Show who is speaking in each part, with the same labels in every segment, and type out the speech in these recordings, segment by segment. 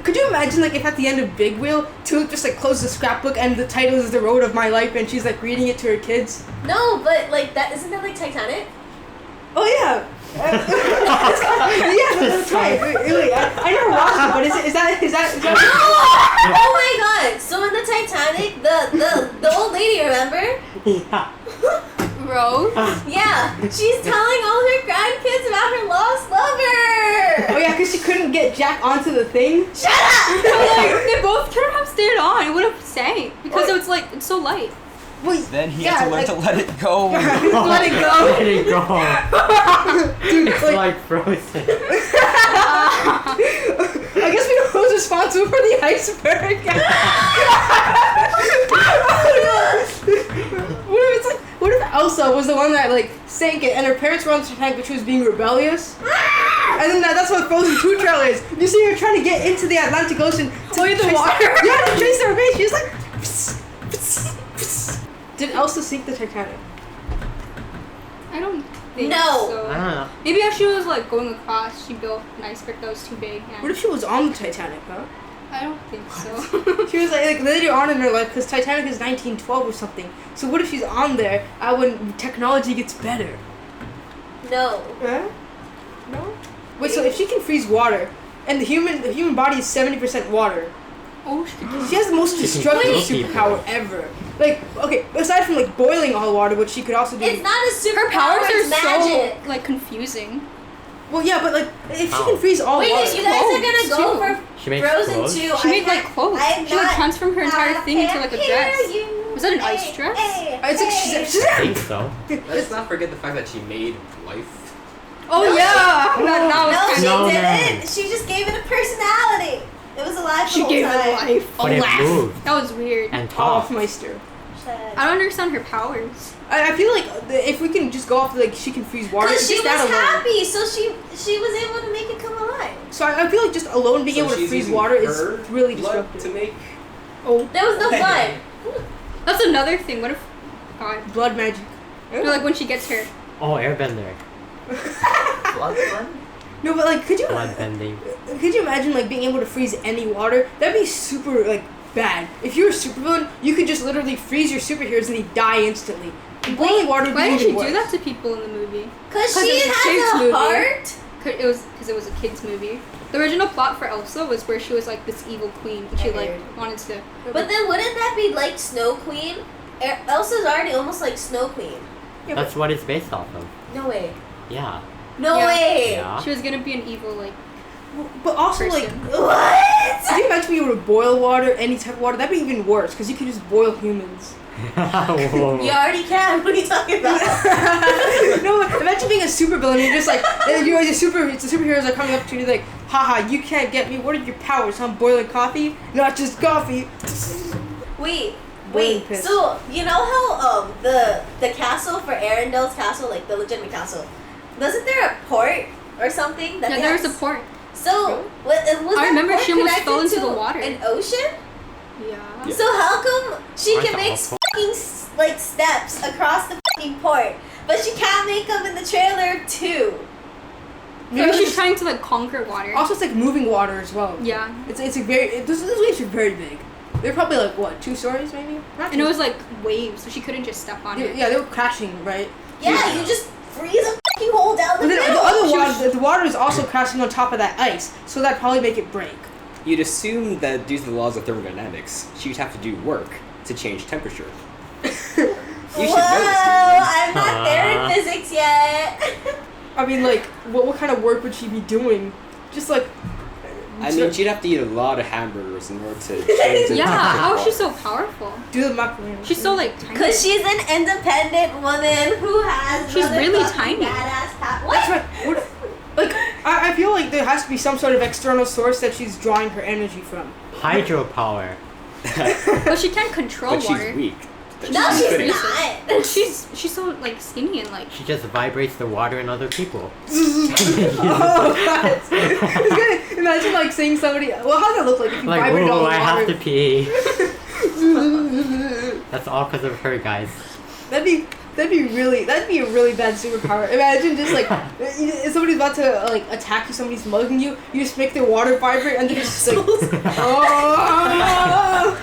Speaker 1: could you imagine like if at the end of Big Wheel, Tulip just like closed the scrapbook and the title is The Road of My Life and she's like reading it to her kids?
Speaker 2: No, but like that isn't that like Titanic?
Speaker 1: Oh yeah. Yeah, that's right. Wait, I never watched it, but is that?
Speaker 2: Oh my god! So in the Titanic, the old lady, remember?
Speaker 3: Yeah.
Speaker 4: Rose?
Speaker 2: Yeah, she's telling all her grandkids about her lost lover.
Speaker 1: Oh yeah, because she couldn't get Jack onto the thing.
Speaker 2: Shut up!
Speaker 4: Like, they both couldn't have stayed on. It would have sank because it's like it's so light.
Speaker 1: Well,
Speaker 5: Then he had to learn to let it go.
Speaker 1: Let it go.
Speaker 3: Let it go.
Speaker 1: Dude,
Speaker 3: It's like frozen.
Speaker 1: I guess we know who's responsible for the iceberg. What if Elsa was the one that like sank it and her parents were on the Titanic but she was being rebellious? And then that's what Frozen 2 trailer is. You see her trying to get into the Atlantic Ocean to
Speaker 4: Avoid the
Speaker 1: chase
Speaker 4: water.
Speaker 1: Yeah, to chase her base. She's like pss, pss, pss. Did Elsa sink the Titanic?
Speaker 4: I don't think
Speaker 2: No.
Speaker 4: so.
Speaker 3: I don't know.
Speaker 4: Maybe as she was like going across, she built an iceberg that was too big. And
Speaker 1: What if she was on the Titanic, huh?
Speaker 4: I don't think so.
Speaker 1: She was like later on in her life, because Titanic is 1912 or something. So what if she's on there when technology gets better?
Speaker 2: No.
Speaker 1: Huh? No? Wait, so if she can freeze water, and the human body is 70% water,
Speaker 4: Oh, she could do
Speaker 1: she has the most
Speaker 3: She can
Speaker 1: destructive
Speaker 3: kill people.
Speaker 1: superpower ever. Like, okay, aside from like boiling all water, which she could also do.
Speaker 2: It's not a
Speaker 4: Her
Speaker 2: superpower,
Speaker 4: powers
Speaker 2: it's
Speaker 4: are
Speaker 2: magic.
Speaker 4: so like confusing.
Speaker 1: Well, yeah, but like if she
Speaker 3: How?
Speaker 1: can freeze all
Speaker 2: Wait,
Speaker 1: water.
Speaker 2: if you guys are gonna go
Speaker 4: too.
Speaker 2: for
Speaker 3: She makes
Speaker 2: Frozen
Speaker 3: clothes?
Speaker 2: 2,
Speaker 4: She made like clothes.
Speaker 2: I'm
Speaker 4: She like
Speaker 2: not
Speaker 4: transformed her entire thing into like a dress. Was that an ice dress?
Speaker 1: It's like she's
Speaker 3: I think so.
Speaker 6: Let's not forget the fact that she made life.
Speaker 4: Oh
Speaker 2: No,
Speaker 4: yeah,
Speaker 1: she-
Speaker 4: that
Speaker 2: No,
Speaker 4: was
Speaker 2: she
Speaker 4: kind
Speaker 3: No,
Speaker 2: didn't.
Speaker 3: man.
Speaker 2: She just gave it a personality. It was alive
Speaker 4: She
Speaker 2: the whole
Speaker 4: gave
Speaker 2: time.
Speaker 4: it life.
Speaker 3: But it moved
Speaker 4: That was weird.
Speaker 3: and talked.
Speaker 1: Hoffmeister.
Speaker 4: I don't understand her powers.
Speaker 1: I feel like if we can just go off like she can freeze water,
Speaker 2: Because she
Speaker 1: just
Speaker 2: was
Speaker 1: that alone.
Speaker 2: happy, so she was able to make it come alive.
Speaker 1: So I feel like just alone being able to
Speaker 6: she's
Speaker 1: freeze
Speaker 6: using
Speaker 1: water is
Speaker 6: her
Speaker 1: really
Speaker 6: blood
Speaker 1: disruptive.
Speaker 6: to make.
Speaker 1: Oh,
Speaker 2: There was no blood.
Speaker 4: That's another thing. What if God?
Speaker 1: blood magic.
Speaker 4: Or like when she gets her.
Speaker 3: Oh, airbender.
Speaker 5: Blood fun?
Speaker 1: No, but like, could you
Speaker 3: Bloodbending.
Speaker 1: imagine like being able to freeze any water? That'd be super like bad. If you were a supervillain, you could just literally freeze your superheroes and they die instantly. Boiling water would
Speaker 4: Why
Speaker 1: be
Speaker 4: did she
Speaker 1: even
Speaker 4: do
Speaker 1: worse.
Speaker 4: that to people in the movie?
Speaker 2: Because
Speaker 4: Because
Speaker 2: she
Speaker 4: it was a
Speaker 2: has
Speaker 4: kids'
Speaker 2: a
Speaker 4: movie.
Speaker 2: heart.
Speaker 4: It was because it was a kids movie. The original plot for Elsa was where she was like this evil queen, and she like wanted to.
Speaker 2: But then wouldn't that be like Snow Queen? Elsa's already almost like Snow Queen.
Speaker 1: Yeah,
Speaker 3: That's what it's based off of.
Speaker 2: No way.
Speaker 3: Yeah.
Speaker 2: No
Speaker 4: Yeah.
Speaker 2: way.
Speaker 3: Yeah.
Speaker 4: She was gonna be an evil like.
Speaker 1: But also like,
Speaker 4: Person.
Speaker 2: What?
Speaker 1: could you imagine being able to boil water, any type of water? That'd be even worse because you could just boil humans.
Speaker 3: Whoa.
Speaker 2: You already can. What are you talking about?
Speaker 1: No, imagine being a supervillain. You're just like, you're the superheroes are coming up to you like, haha, you can't get me. What are your powers? I'm boiling coffee, not just coffee.
Speaker 2: Wait.
Speaker 1: Boiling
Speaker 2: Wait.
Speaker 1: piss.
Speaker 2: So you know how the castle for Arendelle's castle, like the legitimate castle, wasn't there a port or something? That
Speaker 4: Yeah,
Speaker 2: they
Speaker 4: there
Speaker 2: had
Speaker 4: was a port.
Speaker 2: So was
Speaker 4: I
Speaker 2: that
Speaker 4: remember
Speaker 2: port
Speaker 4: she almost
Speaker 2: connected
Speaker 4: fell into
Speaker 2: to
Speaker 4: the water.
Speaker 2: An ocean?
Speaker 4: Yeah.
Speaker 2: So how come she
Speaker 3: Aren't
Speaker 2: can
Speaker 3: they
Speaker 2: make
Speaker 3: all port?
Speaker 2: fucking like steps across the fucking port, but she can't make them in the trailer too?
Speaker 4: Maybe she's trying to like conquer water.
Speaker 1: Also, it's like moving water as well.
Speaker 4: Yeah.
Speaker 1: It's a very those waves are very big. They're probably like what 2 stories maybe. Not
Speaker 4: And it
Speaker 1: two.
Speaker 4: was like waves, so she couldn't just step on it.
Speaker 1: Yeah, they were crashing, right?
Speaker 2: Yeah, you just freeze a fucking hole down the
Speaker 1: But then
Speaker 2: middle.
Speaker 1: the other water, the water is also crashing on top of that ice, so that'd probably make it break.
Speaker 5: You'd assume that due to the laws of thermodynamics, she'd have to do work to change temperature. You should
Speaker 2: Whoa,
Speaker 5: know this,
Speaker 2: I'm not there in physics yet.
Speaker 1: I mean, like, what kind of work would she be doing? Just like.
Speaker 5: I mean, she'd have to eat a lot of hamburgers in order to change the
Speaker 4: Yeah,
Speaker 5: temperature.
Speaker 4: how is she so powerful?
Speaker 1: do the macaroni.
Speaker 4: She's so like tiny.
Speaker 2: Because she's an independent woman who has
Speaker 4: She's really
Speaker 2: motherfucking
Speaker 4: tiny.
Speaker 2: badass power.
Speaker 1: That's
Speaker 2: What?
Speaker 1: right. What, like, I feel like there has to be some sort of external source that she's drawing her energy from.
Speaker 3: Hydropower.
Speaker 4: But she can't control
Speaker 5: But
Speaker 4: water.
Speaker 5: she's weak.
Speaker 2: No,
Speaker 5: She's
Speaker 2: she's
Speaker 5: couldn't.
Speaker 2: not.
Speaker 4: She's so like skinny and like.
Speaker 3: She just vibrates the water in other people.
Speaker 1: Oh, God. It's good. Imagine, like, seeing somebody. Well, how does that look like if you
Speaker 3: Like,
Speaker 1: vibrate all
Speaker 3: whoa,
Speaker 1: the
Speaker 3: I have
Speaker 1: water?
Speaker 3: to pee. That's all because of her, guys.
Speaker 1: That'd be. That'd be a really bad superpower. Imagine just like if somebody's about to like attack you, somebody's mugging you, you just make their water vibrate and they're just like, oh.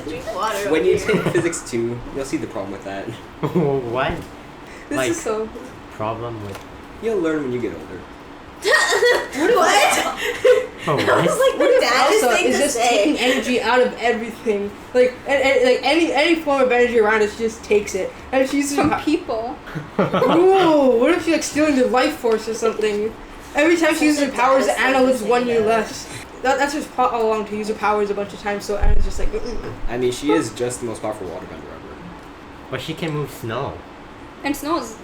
Speaker 2: Drink water.
Speaker 5: When
Speaker 2: over
Speaker 5: you
Speaker 2: here.
Speaker 5: take physics 2, you'll see the problem with that.
Speaker 3: What?
Speaker 1: This
Speaker 3: Like-
Speaker 1: is so.
Speaker 3: Problem with.
Speaker 5: You'll learn when you get older.
Speaker 2: What?
Speaker 3: Oh,
Speaker 2: That
Speaker 3: what?
Speaker 2: was like
Speaker 1: What
Speaker 2: the
Speaker 1: if
Speaker 2: daddest
Speaker 1: Elsa
Speaker 2: thing
Speaker 1: is
Speaker 2: to
Speaker 1: just
Speaker 2: say.
Speaker 1: taking energy out of everything? Like, and like any form of energy around us, she just takes it. And she uses
Speaker 4: From people.
Speaker 1: Whoa! What if she's like stealing their life force or something? Every time she uses her powers, Anna lives 1 year less. That's her plot all along, to use her powers a bunch of times. So Anna's just like,
Speaker 5: I mean, she is just the most powerful waterbender ever.
Speaker 3: But she can move snow.
Speaker 4: And snow is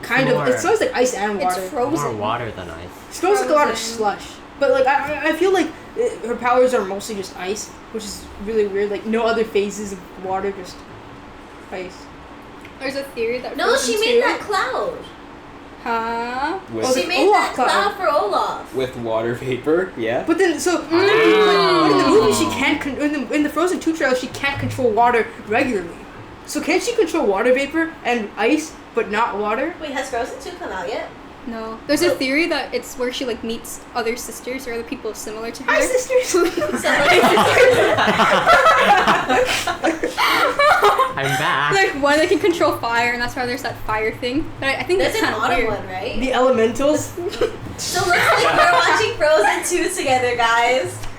Speaker 1: kind of.
Speaker 3: More-
Speaker 1: It smells like ice and
Speaker 4: it's
Speaker 1: water.
Speaker 3: More
Speaker 4: frozen.
Speaker 3: water than ice.
Speaker 1: It smells like a lot of
Speaker 4: frozen.
Speaker 1: slush. But like I feel like her powers are mostly just ice, which is really weird. Like no other phases of water, just ice.
Speaker 4: There's a theory that
Speaker 2: No,
Speaker 4: Frozen
Speaker 2: she made
Speaker 4: 2
Speaker 2: that cloud.
Speaker 4: Huh?
Speaker 5: With,
Speaker 1: Oh,
Speaker 2: She
Speaker 1: the
Speaker 2: made
Speaker 1: Olaf
Speaker 2: that cloud
Speaker 1: cloud.
Speaker 2: for Olaf.
Speaker 5: with water vapor, yeah.
Speaker 1: But then, so but in the movie, she can't. In the Frozen 2 trailer, she can't control water regularly. So can she control water vapor and ice, but not water?
Speaker 2: Wait, has Frozen 2 come out yet?
Speaker 4: No. There's a theory that it's where she like meets other sisters or other people similar to her.
Speaker 1: Hi, sisters.
Speaker 3: I'm back.
Speaker 4: Like one that can control fire, and that's why there's that fire thing. But I think
Speaker 2: There's
Speaker 4: that's
Speaker 2: an
Speaker 4: kind of
Speaker 2: autumn
Speaker 4: weird.
Speaker 2: one, right?
Speaker 1: The elementals.
Speaker 2: So looks like we're watching Frozen 2 together, guys.